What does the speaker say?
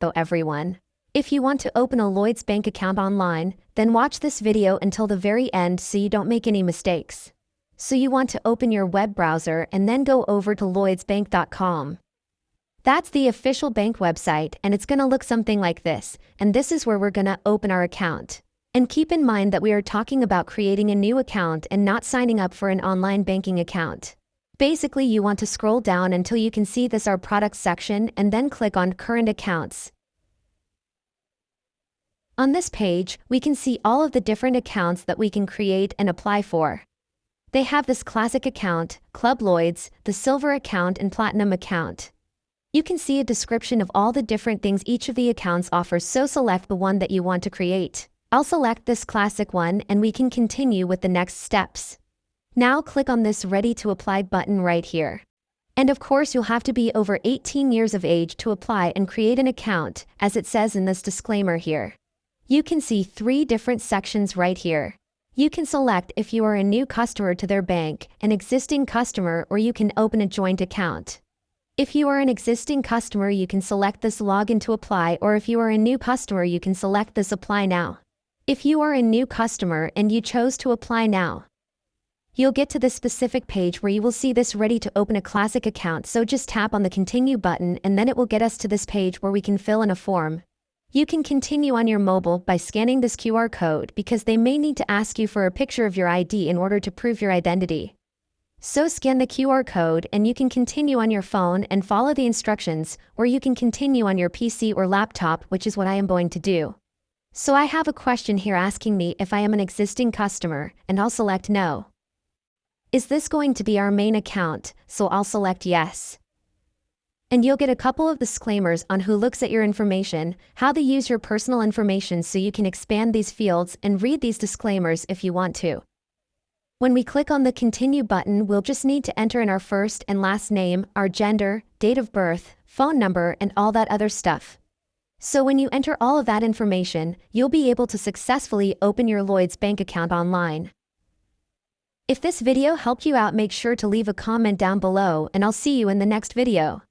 Though everyone. If you want to open a Lloyds Bank account online, then watch this video until the very end so you don't make any mistakes. So you want to open your web browser and then go over to lloydsbank.com. That's the official bank website, and it's gonna look something like this, and this is where we're gonna open our account. And keep in mind that we are talking about creating a new account and not signing up for an online banking account. Basically, you want to scroll down until you can see this Our Products section and then click on Current Accounts. On this page, we can see all of the different accounts that we can create and apply for. They have this Classic account, Club Lloyds, the Silver account and Platinum account. You can see a description of all the different things each of the accounts offers, so select the one that you want to create. I'll select this Classic one and we can continue with the next steps. Now click on this Ready to Apply button right here. And of course you'll have to be over 18 years of age to apply and create an account, as it says in this disclaimer here. You can see 3 different sections right here. You can select if you are a new customer to their bank, an existing customer, or you can open a joint account. If you are an existing customer, you can select this Login to apply, or if you are a new customer, you can select this Apply Now. If you are a new customer and you chose to apply now, you'll get to this specific page where you will see this Ready to Open a Classic account, so just tap on the Continue button and then it will get us to this page where we can fill in a form. You can continue on your mobile by scanning this QR code because they may need to ask you for a picture of your ID in order to prove your identity. So scan the QR code and you can continue on your phone and follow the instructions, or you can continue on your PC or laptop, which is what I am going to do. So I have a question here asking me if I am an existing customer, and I'll select No. Is this going to be our main account? So I'll select Yes. And you'll get a couple of disclaimers on who looks at your information, how they use your personal information, so you can expand these fields and read these disclaimers if you want to. When we click on the Continue button, we'll just need to enter in our first and last name, our gender, date of birth, phone number, and all that other stuff. So when you enter all of that information, you'll be able to successfully open your Lloyds Bank account online. If this video helped you out, make sure to leave a comment down below, and I'll see you in the next video.